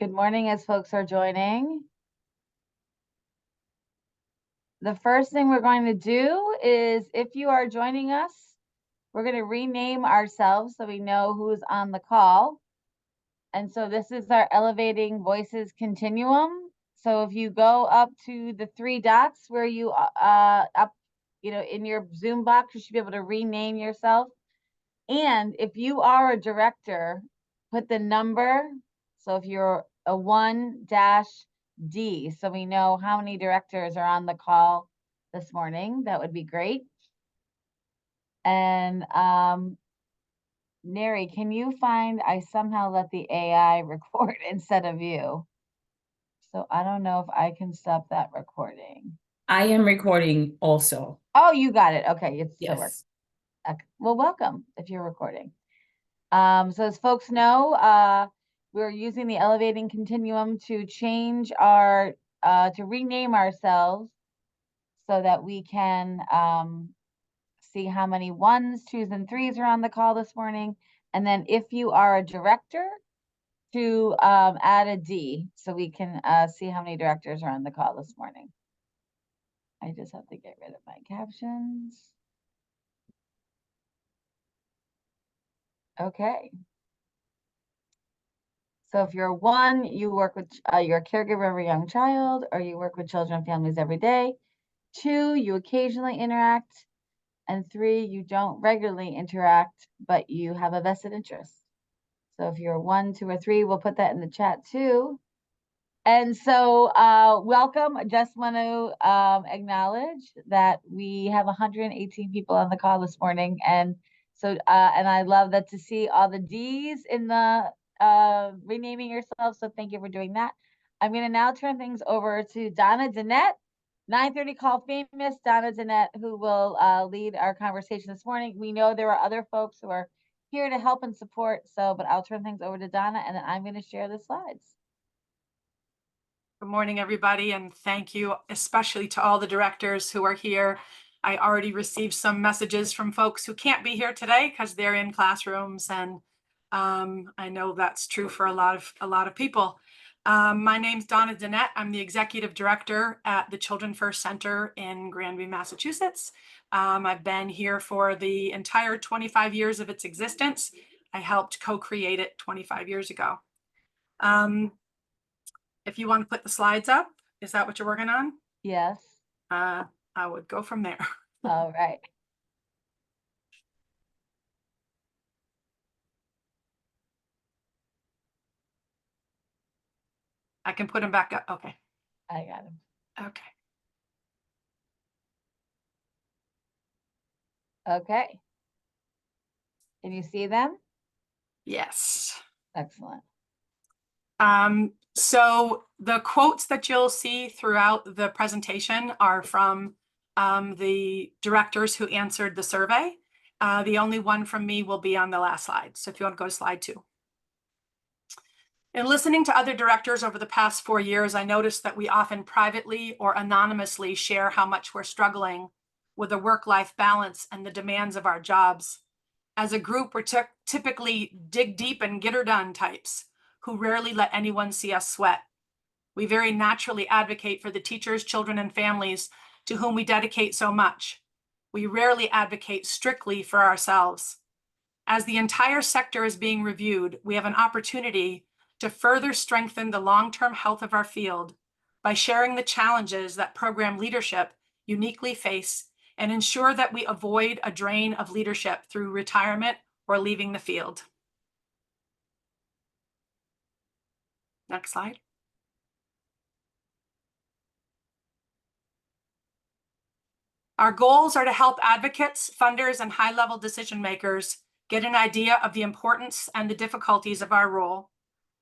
Good morning as folks are joining. The first thing we're going to do is, if you are joining us, we're going to rename ourselves so we know who's on the call. And so this is our Elevating Voices Continuum. So if you go up to the three dots where you in your Zoom box, you should be able to rename yourself. And if you are a director, put the number. So if you're a 1-D, so we know how many directors are on the call this morning, that would be great. And Neri, can you find, I somehow let the AI record instead of you. So I don't know if I can stop that recording. I am recording also. Oh, you got it. Okay, it's still working. Yes. Okay. Well, welcome if you're recording. So as folks know, we're using the Elevating Continuum to change our, to rename ourselves so that we can see how many 1s, 2s, and 3s are on the call this morning. And then if you are a director, to add a D so we can see how many directors are on the call this morning. I just have to get rid of my captions. Okay. So if you're 1, you work with, you're a caregiver of a young child, or you work with children and families every day. 2, you occasionally interact. And 3, you don't regularly interact, but you have a vested interest. So if you're 1, 2, or 3, we'll put that in the chat too. And so welcome. I just want to acknowledge that we have 118 people on the call this morning. And so, and I love that to see all the D's in the renaming yourself. So thank you for doing that. I'm going to now turn things over to Donna Denette, 9:30 call famous Donna Denette, who will lead our conversation this morning. We know there are other folks who are here to help and support. So, but I'll turn things over to Donna, and then I'm going to share the slides. Good morning, everybody, and thank you especially to all the directors who are here. I already received some messages from folks who can't be here today because they're in classrooms, and I know that's true for a lot of people. My name's Donna Denette. I'm the executive director at the Children First Center in Granby, Massachusetts. I've been here for the entire 25 years of its existence. I helped co-create it 25 years ago. If you want to put the slides up, is that what you're working on? Yes. I would go from there. All right. I can put them back up. Okay. I got them. Okay. Okay. Can you see them? Yes. Excellent. So the quotes that you'll see throughout the presentation are from the directors who answered the survey. The only one from me will be on the last slide. So if you want to go to slide 2. In listening to other directors over the past 4 years, I noticed that we often privately or anonymously share how much we're struggling with a work-life balance and the demands of our jobs. As a group, we're typically dig deep and get her done types who rarely let anyone see us sweat. We very naturally advocate for the teachers, children, and families to whom we dedicate so much. We rarely advocate strictly for ourselves. As the entire sector is being reviewed, we have an opportunity to further strengthen the long-term health of our field by sharing the challenges that program leadership uniquely face and ensure that we avoid a drain of leadership through retirement or leaving the field. Next slide. Our goals are to help advocates, funders, and high-level decision makers get an idea of the importance and the difficulties of our role,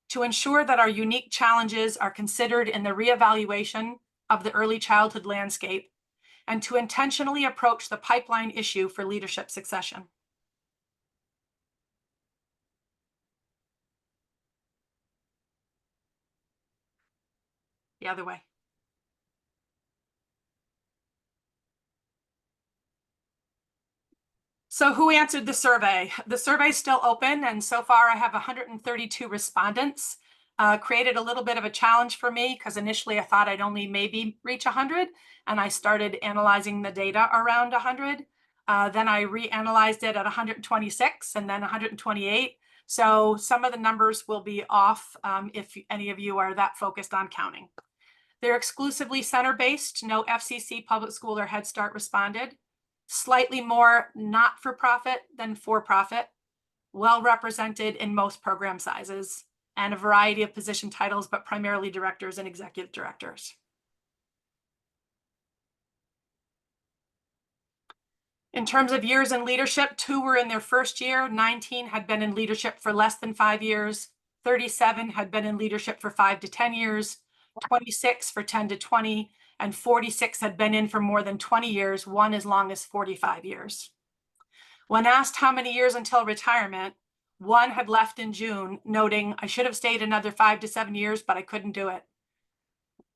to ensure that our unique challenges are considered in the reevaluation of the early childhood landscape, and to intentionally approach the pipeline issue for leadership succession. The other way. So who answered the survey? The survey is still open, and so far I have 132 respondents. created a little bit of a challenge for me because initially I thought I'd only maybe reach 100, and I started analyzing the data around 100. Then I reanalyzed it at 126 and then 128. So some of the numbers will be off if any of you are that focused on counting. They're exclusively center-based, no FCC, public school, or Head Start responded. Slightly more not-for-profit than for-profit, well represented in most program sizes, and a variety of position titles, but primarily directors and executive directors. In terms of years in leadership, 2 were in their first year, 19 had been in leadership for less than 5 years, 37 had been in leadership for 5 to 10 years, 26 for 10 to 20, and 46 had been in for more than 20 years, one as long as 45 years. When asked how many years until retirement, 1 had left in June, noting, "I should have stayed another 5 to 7 years, but I couldn't do it."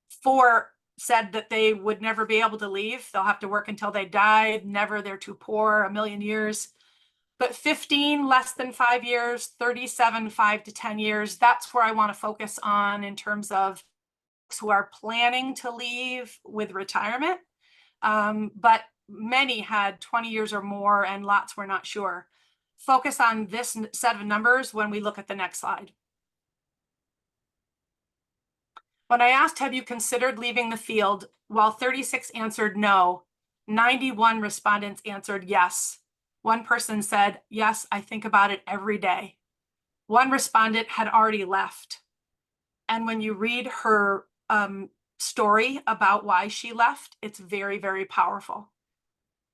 4 said that they would never be able to leave. They'll have to work until they died. Never, they're too poor, a million years. But 15, less than 5 years, 37, 5 to 10 years. That's where I want to focus on in terms of who are planning to leave with retirement. But many had 20 years or more, and lots were not sure. Focus on this set of numbers when we look at the next slide. When I asked, have you considered leaving the field, while 36 answered no, 91 respondents answered yes. 1 person said, yes, I think about it every day. 1 respondent had already left. And when you read her story about why she left, it's very, very powerful.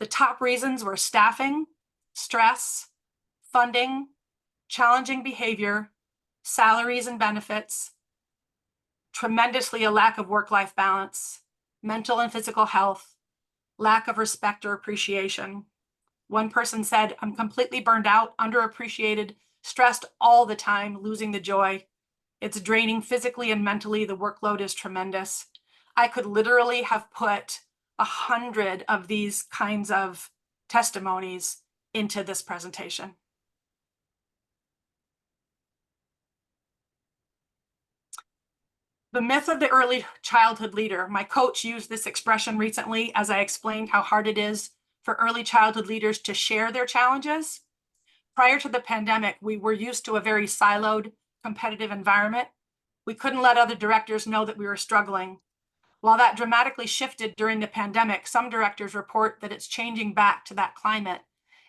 The top reasons were staffing, stress, funding, challenging behavior, salaries and benefits, tremendously a lack of work-life balance, mental and physical health, lack of respect or appreciation. 1 person said, I'm completely burned out, underappreciated, stressed all the time, losing the joy. It's draining physically and mentally. The workload is tremendous. I could literally have put 100 of these kinds of testimonies into this presentation. The myth of the early childhood leader. My coach used this expression recently as I explained how hard it is for early childhood leaders to share their challenges. Prior to the pandemic, we were used to a very siloed, competitive environment. We couldn't let other directors know that we were struggling. While that dramatically shifted during the pandemic, some directors report that it's changing back to that climate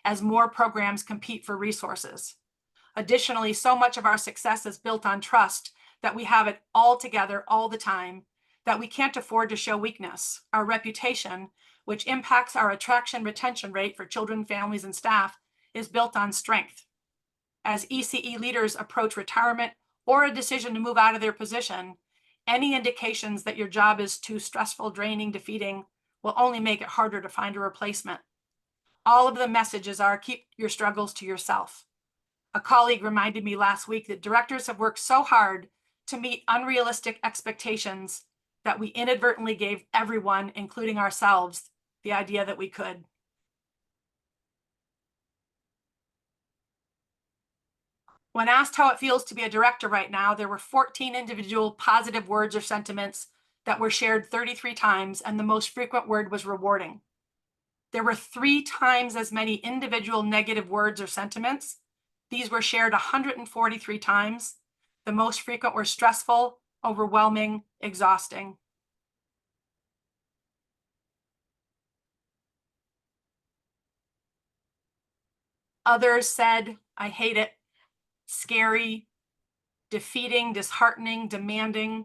as more programs compete for resources. Additionally, so much of our success is built on trust that we have it all together all the time, that we can't afford to show weakness. Our reputation, which impacts our attraction retention rate for children, families, and staff, is built on strength. As ECE leaders approach retirement or a decision to move out of their position, any indications that your job is too stressful, draining, defeating will only make it harder to find a replacement. All of the messages are keep your struggles to yourself. A colleague reminded me last week that directors have worked so hard to meet unrealistic expectations that we inadvertently gave everyone, including ourselves, the idea that we could. When asked how it feels to be a director right now, there were 14 individual positive words or sentiments that were shared 33 times, and the most frequent word was rewarding. There were 3 times as many individual negative words or sentiments. These were shared 143 times. The most frequent were stressful, overwhelming, exhausting. Others said, I hate it, scary, defeating, disheartening, demanding,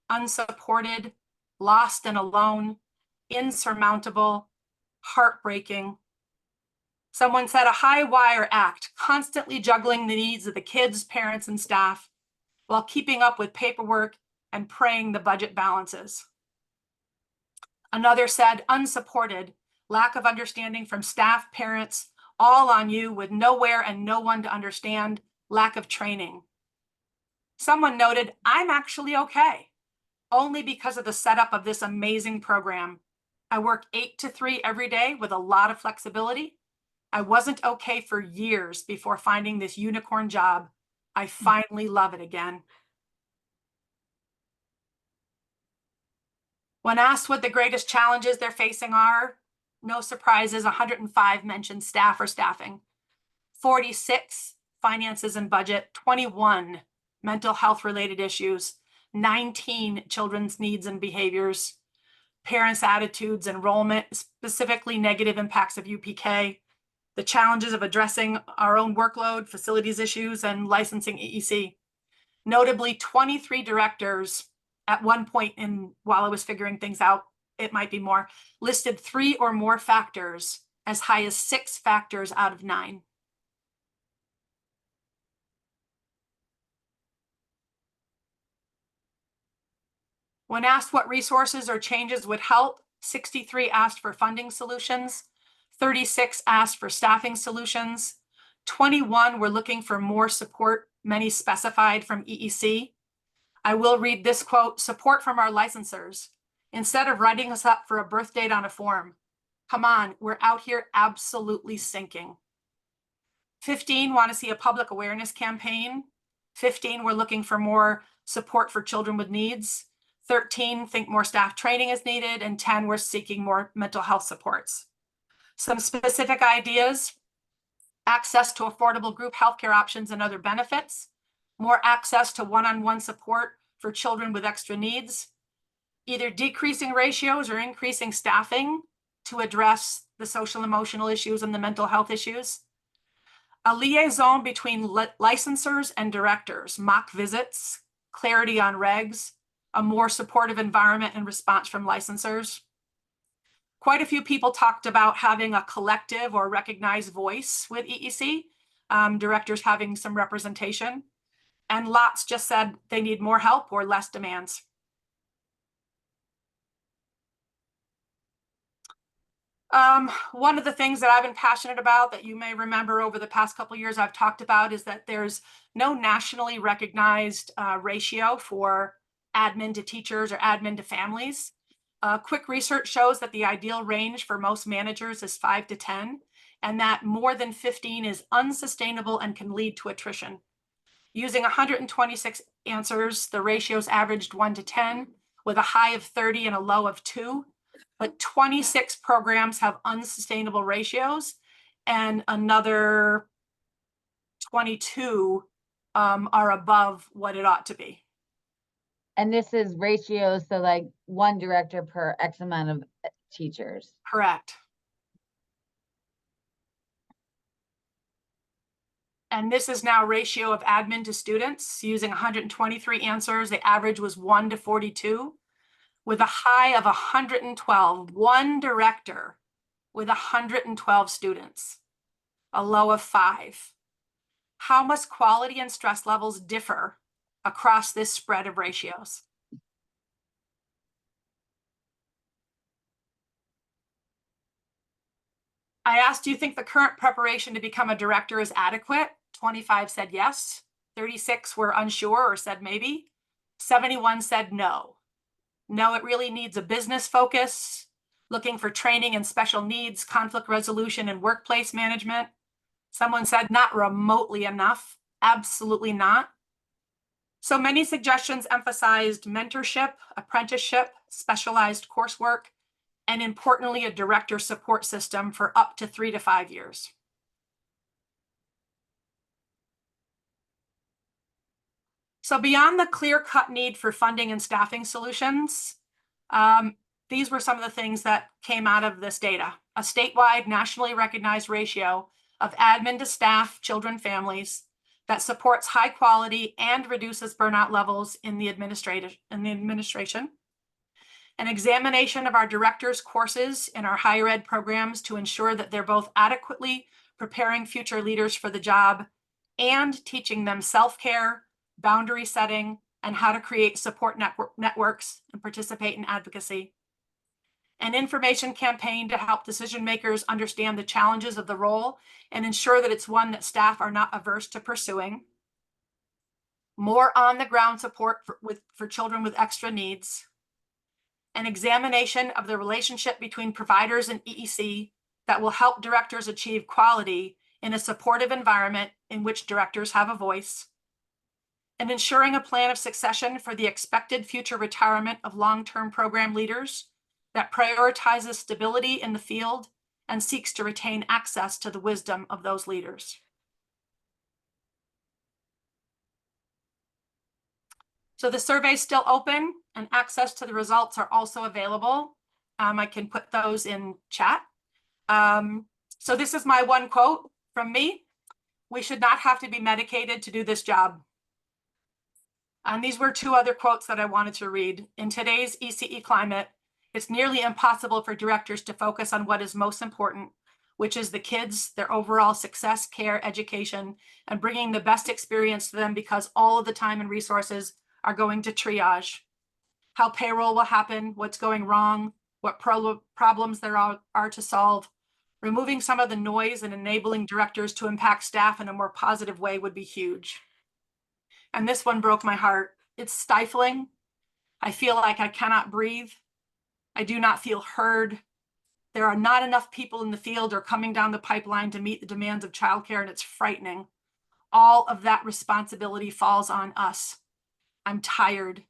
unsupported, lost and alone, insurmountable, heartbreaking. Someone said a high wire act, constantly juggling the needs of the kids, parents, and staff, while keeping up with paperwork and praying the budget balances. Another said unsupported, lack of understanding from staff, parents, all on you with nowhere and no one to understand, lack of training. Someone noted, I'm actually okay, only because of the setup of this amazing program. I work 8 to 3 every day with a lot of flexibility. I wasn't okay for years before finding this unicorn job. I finally love it again. When asked what the greatest challenges they're facing are, no surprises, 105 mentioned staff or staffing, 46 finances and budget, 21 mental health related issues, 19 children's needs and behaviors, parents' attitudes, enrollment, specifically negative impacts of UPK, the challenges of addressing our own workload, facilities issues, and licensing EEC. Notably, 23 directors at one point while I was figuring things out, it might be more, listed 3 or more factors, as high as 6 factors out of 9. When asked what resources or changes would help, 63 asked for funding solutions, 36 asked for staffing solutions, 21 were looking for more support, many specified from EEC. I will read this quote: support from our licensors. Instead of writing us up for a birth date on a form, come on, we're out here absolutely sinking. 15 want to see a public awareness campaign. 15 were looking for more support for children with needs. 13 think more staff training is needed, and 10 were seeking more mental health supports. Some specific ideas: access to affordable group healthcare options and other benefits, more access to one-on-one support for children with extra needs, either decreasing ratios or increasing staffing to address the social emotional issues and the mental health issues, a liaison between licensors and directors, mock visits, clarity on regs, a more supportive environment and response from licensors. Quite a few people talked about having a collective or recognized voice with EEC, directors having some representation, and lots just said they need more help or less demands. One of the things that I've been passionate about that you may remember over the past couple of years I've talked about is that there's no nationally recognized ratio for admin to teachers or admin to families. Quick research shows that the ideal range for most managers is 5 to 10, and that more than 15 is unsustainable and can lead to attrition. Using 126 answers, the ratios averaged 1 to 10, with a high of 30 and a low of 2. But 26 programs have unsustainable ratios, and another 22 are above what it ought to be. And this is ratios, so like 1 director per X amount of teachers. Correct. And this is now ratio of admin to students. Using 123 answers, the average was 1 to 42. With a high of 112, 1 director with 112 students, a low of 5. How must quality and stress levels differ across this spread of ratios? I asked, do you think the current preparation to become a director is adequate? 25 said yes. 36 were unsure or said maybe. 71 said no. No, it really needs a business focus, looking for training in special needs, conflict resolution, and workplace management. Someone said not remotely enough. Absolutely not. So many suggestions emphasized mentorship, apprenticeship, specialized coursework, and importantly, a director support system for up to 3 to 5 years. So beyond the clear-cut need for funding and staffing solutions, these were some of the things that came out of this data. A statewide, nationally recognized ratio of admin to staff, children, families that supports high quality and reduces burnout levels in the administration. An examination of our directors' courses in our higher ed programs to ensure that they're both adequately preparing future leaders for the job and teaching them self-care, boundary setting, and how to create support networks and participate in advocacy. An information campaign to help decision makers understand the challenges of the role and ensure that it's one that staff are not averse to pursuing. More on-the-ground support for children with extra needs. An examination of the relationship between providers and EEC that will help directors achieve quality in a supportive environment in which directors have a voice. and ensuring a plan of succession for the expected future retirement of long-term program leaders that prioritizes stability in the field and seeks to retain access to the wisdom of those leaders. So the survey is still open and access to the results are also available. I can put those in chat. So this is my one quote from me. We should not have to be medicated to do this job. And these were two other quotes that I wanted to read. In today's ECE climate, it's nearly impossible for directors to focus on what is most important, which is the kids, their overall success, care, education, and bringing the best experience to them because all of the time and resources are going to triage. How payroll will happen, what's going wrong, what problems there are to solve. Removing some of the noise and enabling directors to impact staff in a more positive way would be huge. And this one broke my heart. It's stifling. I feel like I cannot breathe. I do not feel heard. There are not enough people in the field or coming down the pipeline to meet the demands of childcare, and it's frightening. All of that responsibility falls on us. I'm tired.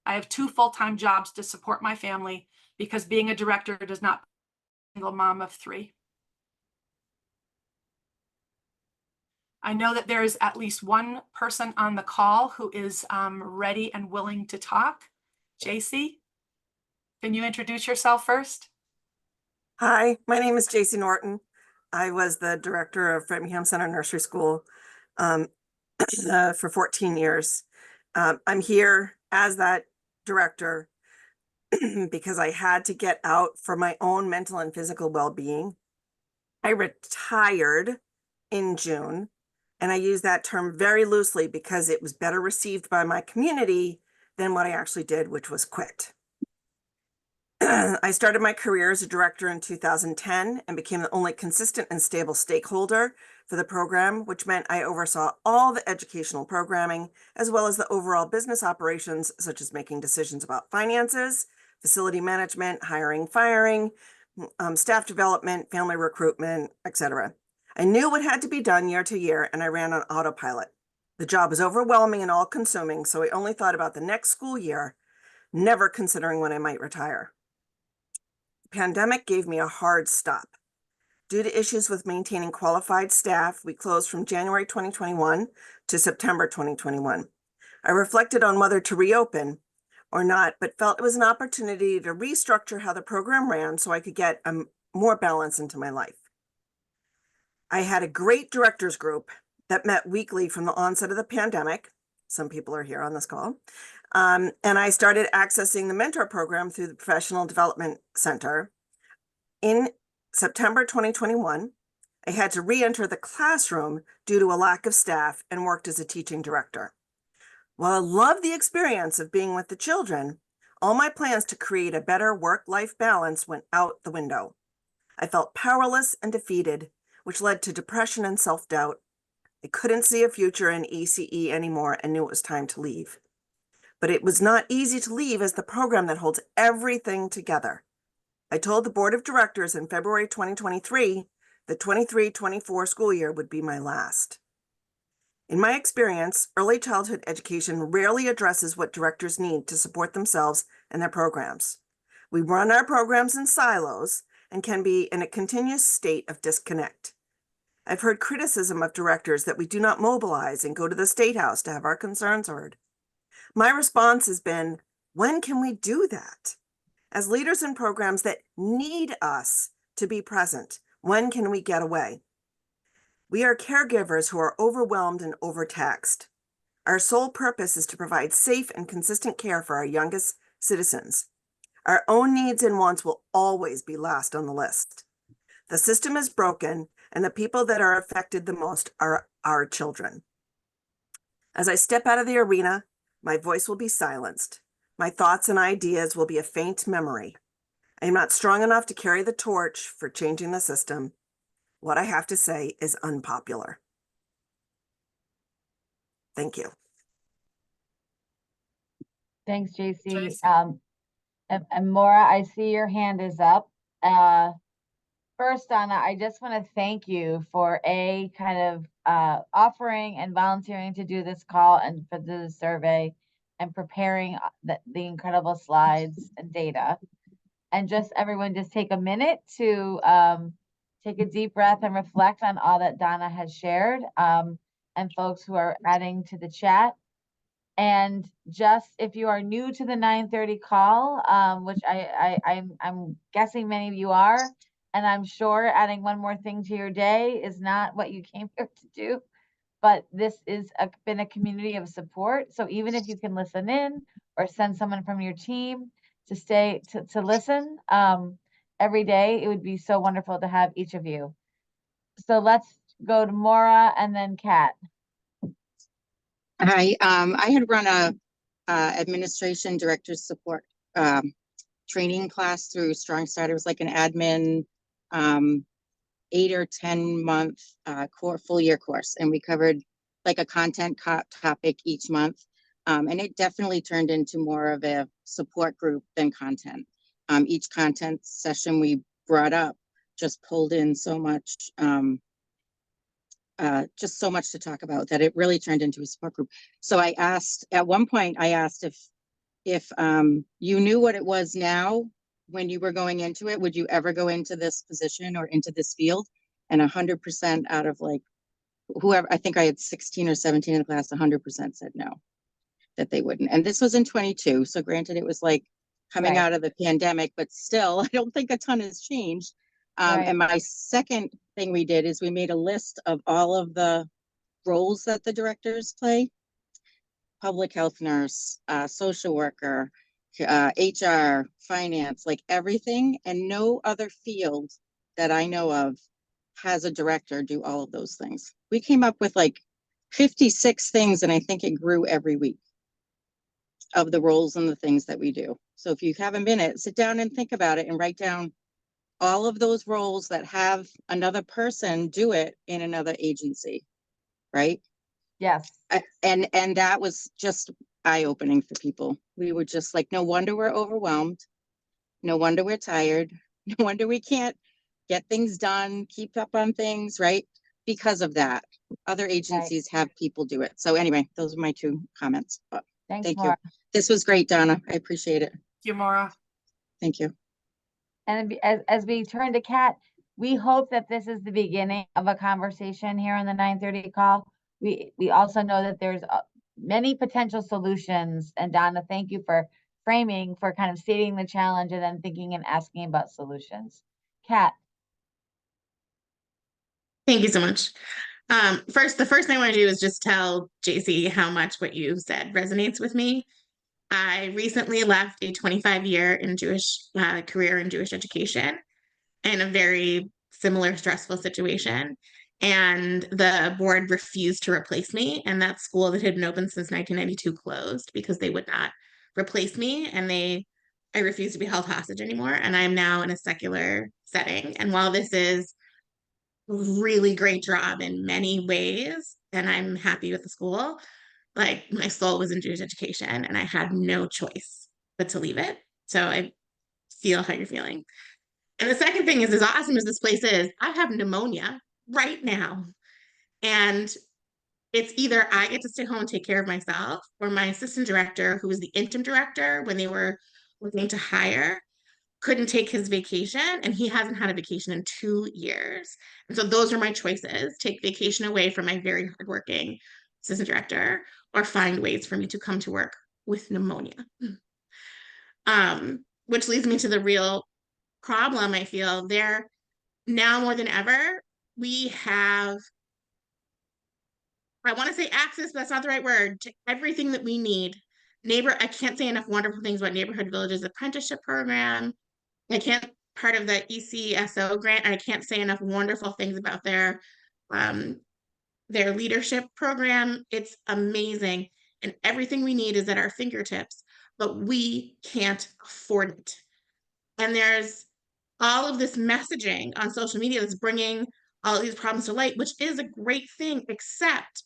I have 2 full-time jobs to support my family because being a director does not make me a single mom of 3. I know that there is at least one person on the call who is ready and willing to talk. JC, can you introduce yourself first? Hi, my name is JC Norton. I was the director of Framingham Center Nursery School for 14 years. I'm here as that director because I had to get out for my own mental and physical well-being. I retired in June, and I use that term very loosely because it was better received by my community than what I actually did, which was quit. I started my career as a director in 2010 and became the only consistent and stable stakeholder for the program, which meant I oversaw all the educational programming, as well as the overall business operations, such as making decisions about finances, facility management, hiring, firing, staff development, family recruitment, etc. I knew what had to be done year to year, and I ran on autopilot. The job was overwhelming and all-consuming, so I only thought about the next school year, never considering when I might retire. The pandemic gave me a hard stop. Due to issues with maintaining qualified staff, we closed from January 2021 to September 2021. I reflected on whether to reopen or not, but felt it was an opportunity to restructure how the program ran so I could get more balance into my life. I had a great directors group that met weekly from the onset of the pandemic. Some people are here on this call. And I started accessing the mentor program through the Professional Development Center. In September 2021, I had to re-enter the classroom due to a lack of staff and worked as a teaching director. While I love the experience of being with the children, all my plans to create a better work-life balance went out the window. I felt powerless and defeated, which led to depression and self-doubt. I couldn't see a future in ECE anymore and knew it was time to leave. But it was not easy to leave as the program that holds everything together. I told the board of directors in February 2023 the 23-24 school year would be my last. In my experience, early childhood education rarely addresses what directors need to support themselves and their programs. We run our programs in silos and can be in a continuous state of disconnect. I've heard criticism of directors that we do not mobilize and go to the State House to have our concerns heard. My response has been, when can we do that? As leaders in programs that need us to be present, when can we get away? We are caregivers who are overwhelmed and overtaxed. Our sole purpose is to provide safe and consistent care for our youngest citizens. Our own needs and wants will always be last on the list. The system is broken, and the people that are affected the most are our children. As I step out of the arena, my voice will be silenced. My thoughts and ideas will be a faint memory. I am not strong enough to carry the torch for changing the system. What I have to say is unpopular. Thank you. Thanks, JC. JC. And Maura, I see your hand is up. First, Donna, I just want to thank you for kind of offering and volunteering to do this call and for the survey and preparing the incredible slides and data. And just everyone just take a minute to take a deep breath and reflect on all that Donna has shared, and folks who are adding to the chat. And just if you are new to the 9:30 call, which I'm guessing many of you are, and I'm sure adding one more thing to your day is not what you came here to do, but this is been a community of support. So even if you can listen in or send someone from your team to stay to listen every day, it would be so wonderful to have each of you. So let's go to Maura and then Kat. Hi, I had run a administration director support training class through Strong Start. It was like an admin 8 or 10 month full year course, and we covered like a content topic each month, and it definitely turned into more of a support group than content. Each content session we brought up just pulled in so much just so much to talk about that it really turned into a support group. So I asked, at one point, I asked if you knew what it was now when you were going into it, would you ever go into this position or into this field? And 100% out of like whoever, I think I had 16 or 17 in the class, 100% said no, that they wouldn't. And this was in 22. So granted, it was like coming out of the pandemic, but still, I don't think a ton has changed. And my second thing we did is we made a list of all of the roles that the directors play: public health nurse, social worker, HR, finance, like everything. And no other field that I know of has a director do all of those things. We came up with like 56 things, and I think it grew every week of the roles and the things that we do. So if you have a minute, sit down and think about it and write down all of those roles that have another person do it in another agency, right? Yes. And that was just eye-opening for people. We were just like, no wonder we're overwhelmed. No wonder we're tired. No wonder we can't get things done, keep up on things, right? Because of that. Other agencies have people do it. So anyway, those are my 2 comments. But Thanks, thank Maura. you. This was great, Donna. I appreciate it. Thank you, Maura. Thank you. And as we turn to Kat, we hope that this is the beginning of a conversation here on the 9:30 call. We also know that there's many potential solutions. And Donna, thank you for framing, for kind of stating the challenge and then thinking and asking about solutions. Kat. Thank you so much. The first thing I want to do is just tell JC how much what you said resonates with me. I recently left a 25-year career in Jewish education in a very similar stressful situation. And the board refused to replace me. And that school that had been open since 1992 closed because they would not replace me. And I refused to be held hostage anymore. And I'm now in a secular setting. And while this is really great job in many ways, and I'm happy with the school, like my soul was in Jewish education and I had no choice but to leave it. So I feel how you're feeling. And the second thing is, as awesome as this place is, I have pneumonia right now. And it's either I get to stay home and take care of myself, or my assistant director, who was the interim director when they were looking to hire, couldn't take his vacation, and he hasn't had a vacation in 2 years. And so those are my choices: take vacation away from my very hardworking assistant director, or find ways for me to come to work with pneumonia. Which leads me to the real problem. I feel there now more than ever, we have, I want to say access, but that's not the right word, to everything that we need. I can't say enough wonderful things about Neighborhood Villages apprenticeship program. I can't, part of the ECSO grant, I can't say enough wonderful things about their leadership program. It's amazing. And everything we need is at our fingertips, but we can't afford it. And there's all of this messaging on social media that's bringing all of these problems to light, which is a great thing, except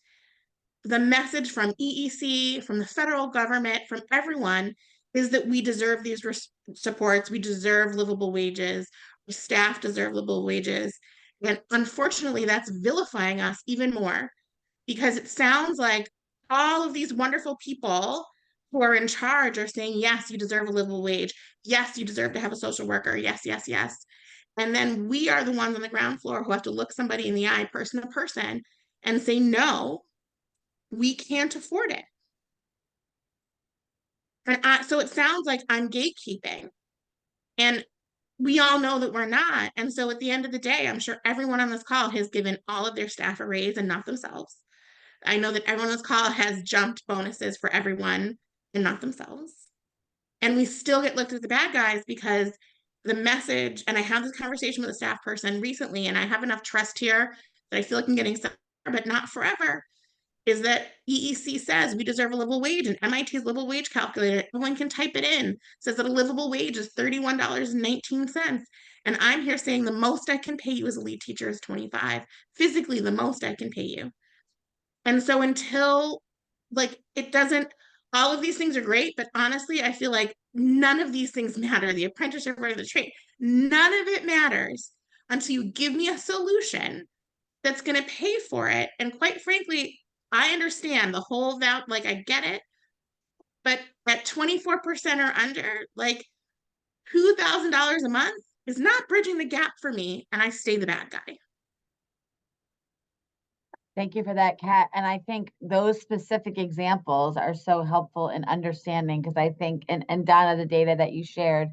the message from EEC, from the federal government, from everyone, is that we deserve these supports. We deserve livable wages. Staff deserve livable wages. And unfortunately, that's vilifying us even more, because it sounds like all of these wonderful people who are in charge are saying, yes, you deserve a livable wage. Yes, you deserve to have a social worker. Yes, yes, yes. And then we are the ones on the ground floor who have to look somebody in the eye, person to person, and say, no, we can't afford it. And so it sounds like I'm gatekeeping. And we all know that we're not. And so at the end of the day, I'm sure everyone on this call has given all of their staff a raise and not themselves. I know that everyone on this call has jumped bonuses for everyone and not themselves. And we still get looked at the bad guys because the message, and I had this conversation with a staff person recently, and I have enough trust here that I feel like I'm getting some, but not forever, is that EEC says we deserve a livable wage, and MIT's livable wage calculator, everyone can type it in, says that a livable wage is $31.19. And I'm here saying the most I can pay you as a lead teacher is 25. Physically, the most I can pay you. And so until, like, it doesn't, all of these things are great, but honestly, I feel like none of these things matter. The apprenticeship or the trade, none of it matters until you give me a solution that's going to pay for it. And quite frankly, I understand the whole like, I get it, but at 24% or under, like $2,000 a month is not bridging the gap for me, and I stay the bad guy. Thank you for that, Kat. And I think those specific examples are so helpful in understanding, because I think, and Donna, the data that you shared,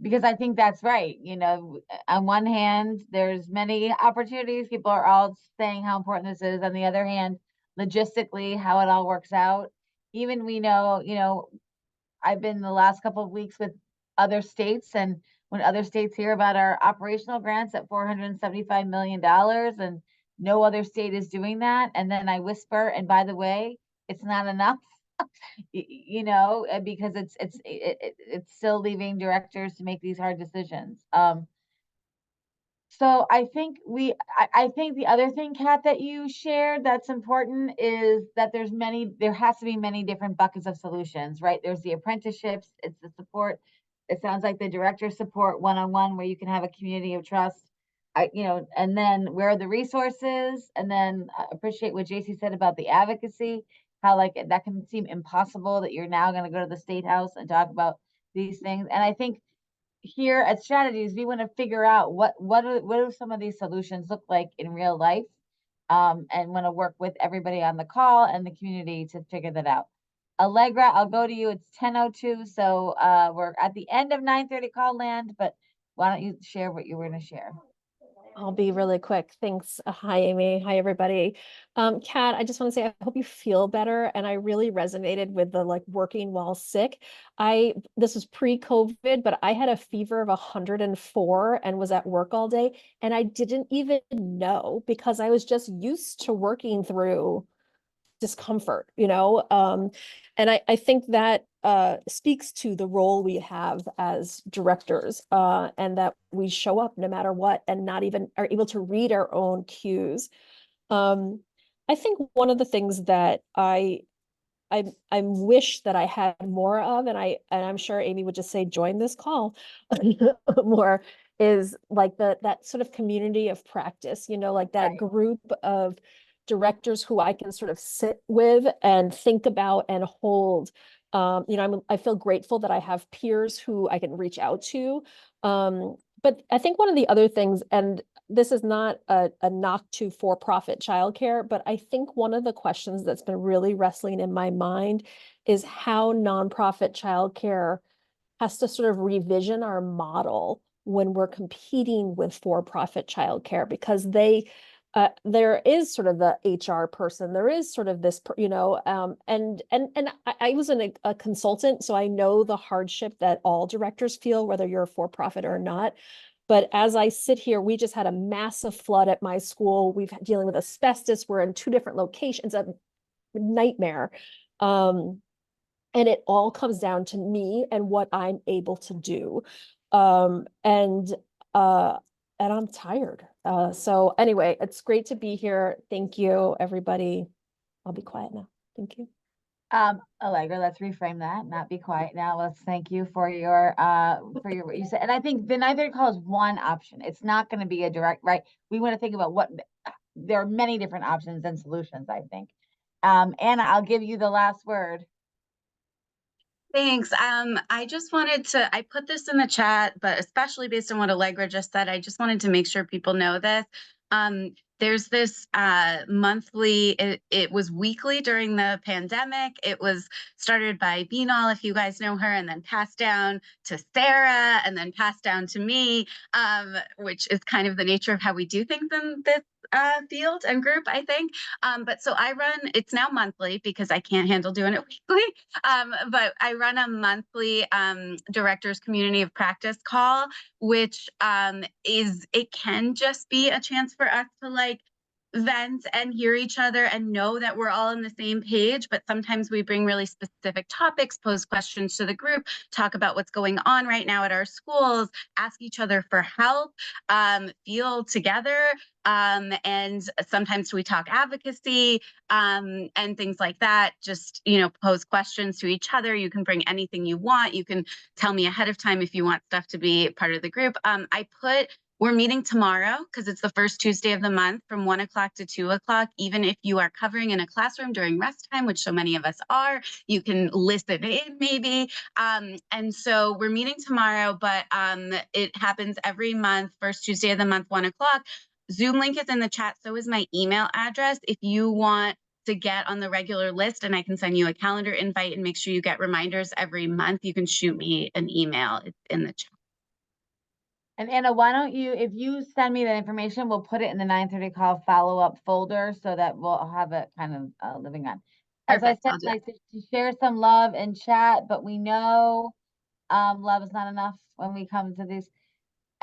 because I think that's right. You know, on one hand, there's many opportunities. People are all saying how important this is. On the other hand, logistically, how it all works out. Even we know, you know, I've been the last couple of weeks with other states, and when other states hear about our operational grants at $475 million, and no other state is doing that, and then I whisper, and by the way, it's not enough. You know, because it's still leaving directors to make these hard decisions. So I think I think the other thing, Kat, that you shared that's important is that there has to be many different buckets of solutions, right? There's the apprenticeships, it's the support. It sounds like the director support one-on-one, where you can have a community of trust. You know, and then where are the resources? And then I appreciate what JC said about the advocacy, how like that can seem impossible that you're now going to go to the State House and talk about these things. And I think here at Strategies, we want to figure out what do some of these solutions look like in real life, and want to work with everybody on the call and the community to figure that out. Allegra, I'll go to you. It's 10:02, so we're at the end of 9:30 call land, but why don't you share what you were going to share? I'll be really quick. Thanks. Hi, Amy. Hi, everybody. Kat, I just want to say, I hope you feel better. And I really resonated with the like working while sick. This was pre-COVID, but I had a fever of 104 and was at work all day. And I didn't even know, because I was just used to working through discomfort, you know? And I think that speaks to the role we have as directors, and that we show up no matter what, and not even are able to read our own cues. I think one of the things that I wish that I had more of, and I'm sure Amy would just say, join this call more, is like that sort of community of practice, you know, like that group of directors who I can sort of sit with and think about and hold. You know, I feel grateful that I have peers who I can reach out to. But I think one of the other things, and this is not a knock to for-profit childcare, but I think one of the questions that's been really wrestling in my mind is how nonprofit childcare has to sort of revision our model when we're competing with for-profit childcare, because there is sort of the HR person, there is sort of this, you know, and I was a consultant, so I know the hardship that all directors feel, whether you're a for-profit or not. But as I sit here, we just had a massive flood at my school. We've dealing with asbestos. We're in 2 different locations, a nightmare. And it all comes down to me and what I'm able to do. And I'm tired. So anyway, it's great to be here. Thank you, everybody. I'll be quiet now. Thank you. Allegra, let's reframe that, not be quiet now. Let's thank you for your what you said. And I think the 9:30 call is one option. It's not going to be a direct, right? We want to think about what there are many different options and solutions, I think. Anna, I'll give you the last word. Thanks. I just wanted to, I put this in the chat, but especially based on what Allegra just said, I just wanted to make sure people know this. There's this monthly, it was weekly during the pandemic. It was started by Beanall, if you guys know her, and then passed down to Sarah, and then passed down to me, which is kind of the nature of how we do things in this field and group, I think. But so I run, it's now monthly because I can't handle doing it weekly. But I run a monthly directors community of practice call, which it can just be a chance for us to like vent and hear each other and know that we're all on the same page. But sometimes we bring really specific topics, pose questions to the group, talk about what's going on right now at our schools, ask each other for help, feel together. And sometimes we talk advocacy and things like that. Just, pose questions to each other. You can bring anything you want. You can tell me ahead of time if you want stuff to be part of the group. We're meeting tomorrow because it's the first Tuesday of the month from 1 o'clock to 2 o'clock. Even if you are covering in a classroom during rest time, which so many of us are, you can listen in maybe. And so we're meeting tomorrow, but it happens every month, first Tuesday of the month, 1 o'clock. Zoom link is in the chat. So is my email address. If you want to get on the regular list and I can send you a calendar invite and make sure you get reminders every month, you can shoot me an email. It's in the chat. And Anna, why don't you, if you send me that information, we'll put it in the 9:30 call follow-up folder so that we'll have it kind of living on. As Perfect. I said, like to share some love in chat, but we know love is not enough when we come to these.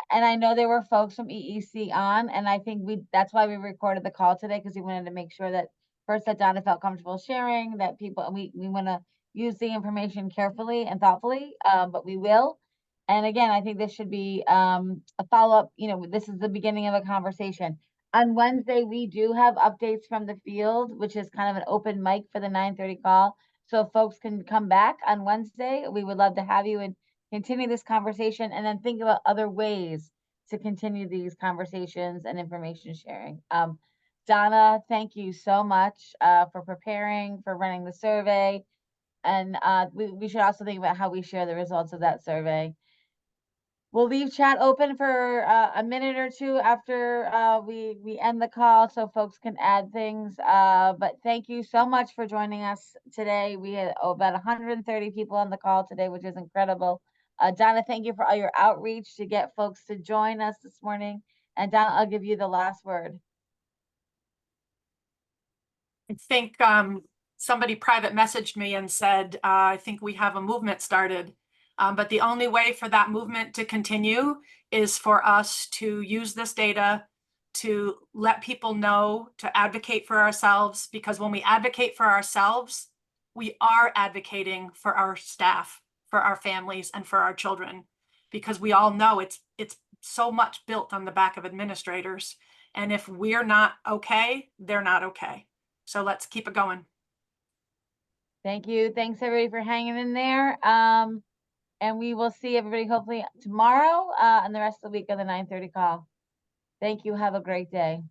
And I know there were folks from EEC on, and I think that's why we recorded the call today, because we wanted to make sure that first that Donna felt comfortable sharing, that people, and we want to use the information carefully and thoughtfully, but we will. And again, I think this should be a follow-up, this is the beginning of a conversation. On Wednesday, we do have updates from the field, which is kind of an open mic for the 9:30 call. So if folks can come back on Wednesday, we would love to have you and continue this conversation and then think about other ways to continue these conversations and information sharing. Donna, thank you so much for preparing, for running the survey. And we should also think about how we share the results of that survey. We'll leave chat open for a minute or two after we end the call so folks can add things. But thank you so much for joining us today. We had about 130 people on the call today, which is incredible. Donna, thank you for all your outreach to get folks to join us this morning. And Donna, I'll give you the last word. I think somebody private messaged me and said, I think we have a movement started. But the only way for that movement to continue is for us to use this data to let people know, to advocate for ourselves, because when we advocate for ourselves, we are advocating for our staff, for our families, and for our children, because we all know it's so much built on the back of administrators. And if we're not okay, they're not okay. So let's keep it going. Thank you. Thanks everybody for hanging in there. And we will see everybody hopefully tomorrow and the rest of the week on the 9:30 call. Thank you. Have a great day.